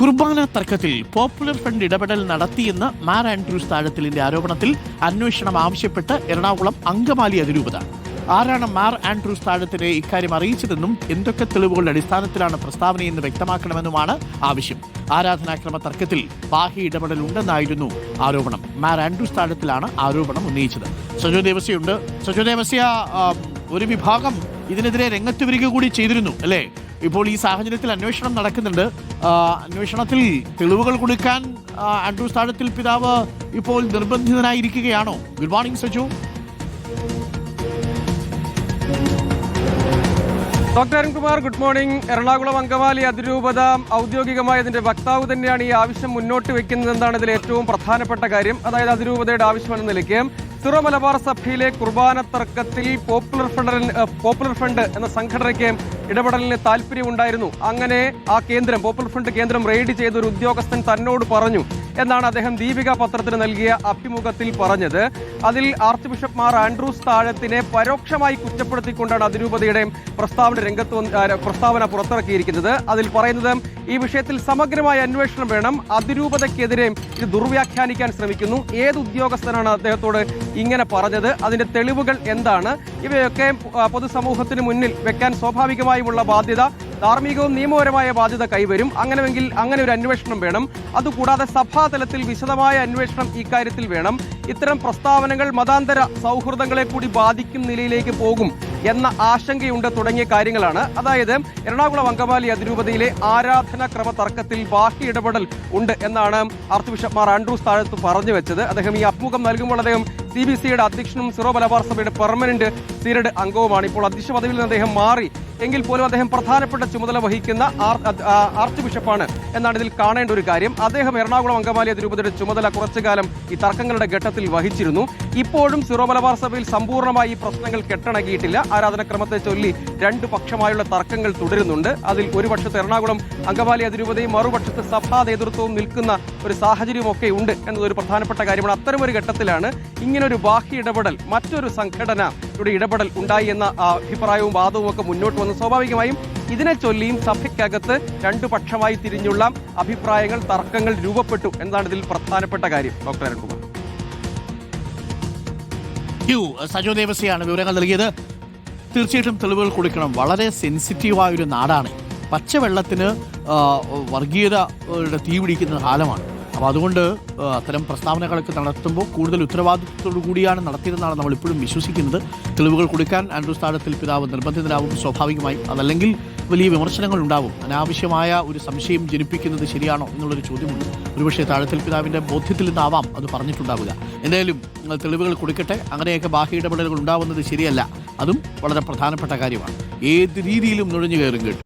കുർബാന തർക്കത്തിൽ popular front ഇടപെടൽ നടത്തിയെന്ന് മാർ ആൻഡ്രൂസ് താഴത്തിലിന്റെ ആരോപണത്തിൽ അന്വേഷണം ആവശ്യപ്പെട്ട് എറണാകുളം അങ്കമാലി അതിരൂപത. ആരാണ് മാർ ആൻഡ്രൂസ് താഴത്തിനെ ഇക്കാര്യം അറിയിച്ചതെന്നും എന്തൊക്കെ തെളിവുകളുടെ അടിസ്ഥാനത്തിലാണ് പ്രസ്താവനയെന്ന് വ്യക്തമാക്കണമെന്നുമാണ് ആവശ്യം. ആരാധനാക്രമ തർക്കത്തിൽ ബാഹ്യ ഇടപെടൽ ഉണ്ടെന്നായിരുന്നു ആരോപണം. മാർ ആൻഡ്രൂസ് താഴത്തിലാണ് ആരോപണം ഉന്നയിച്ചത്. സജോ ദേവസ്യയുണ്ട്. സജോ ദേവസ്യ, ഒരു വിഭാഗം ഇതിനെതിരെ രംഗത്ത് വരിക കൂടി ചെയ്തിരുന്നു അല്ലേ? ഇപ്പോൾ ഈ സാഹചര്യത്തിൽ അന്വേഷണം നടക്കുന്നുണ്ട്. അന്വേഷണത്തിൽ തെളിവുകൾ കൊടുക്കാൻ ആൻഡ്രൂസ് താഴത്തിൽ പിതാവ് ഇപ്പോൾ നിർബന്ധിതനായിരിക്കുകയാണോ? Good morning Saju. Doctor Arunkumar, good morning. Ernakulam Angamaly അതിരൂപത ഔദ്യോഗികമായി അതിന്റെ വക്താവ് തന്നെയാണ് ഈ ആവശ്യം മുന്നോട്ട് വെക്കുന്നതെന്നാണ് ഇതിൽ ഏറ്റവും പ്രധാനപ്പെട്ട കാര്യം. അതായത് അതിരൂപതയുടെ ആവശ്യമെന്ന നിലയ്ക്ക് സിറോ മലബാർ സഭയിലെ കുർബാന തർക്കത്തിൽ പോപ്പുലർ ഫ്രണ്ട് എന്ന സംഘടനയ്ക്ക് ഇടപെടലിന് താല്പര്യമുണ്ടായിരുന്നു. അങ്ങനെ ആ കേന്ദ്രം, പോപ്പുലർ ഫ്രണ്ട് കേന്ദ്രം റെയ്ഡ് ചെയ്ത ഒരു ഉദ്യോഗസ്ഥൻ തന്നോട് പറഞ്ഞു എന്നാണ് അദ്ദേഹം ദീപിക പത്രത്തിന് നൽകിയ അഭിമുഖത്തിൽ പറഞ്ഞത്. അതിൽ ആർച്ച് ബിഷപ്പ് മാർ ആൻഡ്രൂസ് താഴത്തിനെ പരോക്ഷമായി കുറ്റപ്പെടുത്തിക്കൊണ്ടാണ് അതിരൂപതയുടെ പ്രസ്താവന പുറത്തിറക്കിയിരിക്കുന്നത്. അതിൽ പറയുന്നത് ഈ വിഷയത്തിൽ സമഗ്രമായ അന്വേഷണം വേണം, അതിരൂപതയ്ക്കെതിരെ ഇത് ദുർവ്യാഖ്യാനിക്കാൻ ശ്രമിക്കുന്നു. ഏത് ഉദ്യോഗസ്ഥനാണ് അദ്ദേഹത്തോട് ഇങ്ങനെ പറഞ്ഞത്? അതിന്റെ തെളിവുകൾ എന്താണ്? ഇവയൊക്കെ പൊതുസമൂഹത്തിന് മുന്നിൽ വെക്കാൻ സ്വാഭാവികമായുമുള്ള ബാധ്യത, ധാർമ്മികവും നിയമപരമായ ബാധ്യത കൈവരും. അങ്ങനെയെങ്കിൽ അങ്ങനെ ഒരു അന്വേഷണം വേണം. അതുകൂടാതെ സഭാതലത്തിൽ വിശദമായ അന്വേഷണം ഇക്കാര്യത്തിൽ വേണം. ഇത്തരം പ്രസ്താവനകൾ മതാന്തര സൗഹൃദങ്ങളെ കൂടി ബാധിക്കും നിലയിലേക്ക് പോകും എന്ന ആശങ്കയുണ്ട് തുടങ്ങിയ കാര്യങ്ങളാണ്. അതായത് എറണാകുളം അങ്കമാലി അതിരൂപതയിലെ ആരാധനാക്രമ തർക്കത്തിൽ ബാഹ്യ ഇടപെടൽ ഉണ്ട് എന്നാണ് ആർച്ച് ബിഷപ്പ് മാർ ആൻഡ്രൂസ് താഴത്ത് പറഞ്ഞു വെച്ചത്. അദ്ദേഹം ഈ അഭിമുഖം നൽകുമ്പോൾ അദ്ദേഹം CBCയുടെ അധ്യക്ഷനും സിറോ മലബാർ സഭയുടെ പെർമനന്റ് സീനഡ് അംഗവുമാണ്. ഇപ്പോൾ അധ്യക്ഷ പദവിയിൽ നിന്ന് അദ്ദേഹം മാറി എങ്കിൽ പോലും അദ്ദേഹം പ്രധാനപ്പെട്ട ചുമതല വഹിക്കുന്ന ആർച്ച് ബിഷപ്പാണ് എന്നാണ് ഇതിൽ കാണേണ്ട ഒരു കാര്യം. അദ്ദേഹം എറണാകുളം അങ്കമാലി അതിരൂപതയുടെ ചുമതല കുറച്ചു കാലം ഈ തർക്കങ്ങളുടെ ഘട്ടത്തിൽ വഹിച്ചിരുന്നു. ഇപ്പോഴും സിറോ മലബാർ സഭയിൽ സമ്പൂർണ്ണമായി ഈ പ്രശ്നങ്ങൾ കെട്ടടങ്ങിയിട്ടില്ല. ആരാധനക്രമത്തെ ചൊല്ലി രണ്ടു പക്ഷമായുള്ള തർക്കങ്ങൾ തുടരുന്നുണ്ട്. അതിൽ ഒരു പക്ഷത്ത് എറണാകുളം അങ്കമാലി അതിരൂപതയും മറുപക്ഷത്ത് സഭാ നേതൃത്വവും നിൽക്കുന്ന ഒരു സാഹചര്യമൊക്കെ ഉണ്ട് എന്നതൊരു പ്രധാനപ്പെട്ട കാര്യമാണ്. അത്തരമൊരു ഘട്ടത്തിലാണ് ഇങ്ങനൊരു ബാഹ്യ ഇടപെടൽ, മറ്റൊരു സംഘടനയുടെ ഇടപെടൽ ഉണ്ടായി എന്ന അഭിപ്രായവും വാദവും ഒക്കെ മുന്നോട്ട് വന്നു. സ്വാഭാവികമായും ഇതിനെ ചൊല്ലിയും സഭയ്ക്കകത്ത് രണ്ടു പക്ഷമായി തിരിഞ്ഞുള്ള അഭിപ്രായങ്ങൾ, തർക്കങ്ങൾ രൂപപ്പെട്ടു എന്നതാണ് ഇതിൽ പ്രധാനപ്പെട്ട കാര്യം. ഡോക്ടർ അരുൺകുമാർ. സജോ ദേവസ്യാണ് വിവരങ്ങൾ നൽകിയത്. തീർച്ചയായിട്ടും തെളിവുകൾ കൊടുക്കണം. വളരെ സെൻസിറ്റീവായൊരു നാടാണ്. പച്ചവെള്ളത്തിന് വർഗീയതയുടെ തീ പിടിക്കുന്ന കാലമാണ്. അപ്പോൾ അതുകൊണ്ട് അത്തരം പ്രസ്താവനകളൊക്കെ നടത്തുമ്പോൾ കൂടുതൽ ഉത്തരവാദിത്വത്തോടു കൂടിയാണ് നടത്തിയതെന്നാണ് നമ്മൾ ഇപ്പോഴും വിശ്വസിക്കുന്നത്. തെളിവുകൾ കൊടുക്കാൻ ആൻഡ്രൂസ് താഴത്തിൽ പിതാവ് നിർബന്ധിതനാവും സ്വാഭാവികമായും. അതല്ലെങ്കിൽ വലിയ വിമർശനങ്ങൾ ഉണ്ടാവും. അനാവശ്യമായ ഒരു സംശയം ജനിപ്പിക്കുന്നത് ശരിയാണോ എന്നുള്ളൊരു ചോദ്യമുണ്ട്. ഒരുപക്ഷെ താഴത്തിൽ പിതാവിൻ്റെ ബോധ്യത്തിൽ നിന്നാവാം അത് പറഞ്ഞിട്ടുണ്ടാവുക. എന്തായാലും തെളിവുകൾ കൊടുക്കട്ടെ. അങ്ങനെയൊക്കെ ബാഹ്യ ഇടപെടലുകൾ ഉണ്ടാവുന്നത് ശരിയല്ല. അതും വളരെ പ്രധാനപ്പെട്ട കാര്യമാണ്. ഏത് രീതിയിലും നുഴഞ്ഞു കയറും കേട്ടു.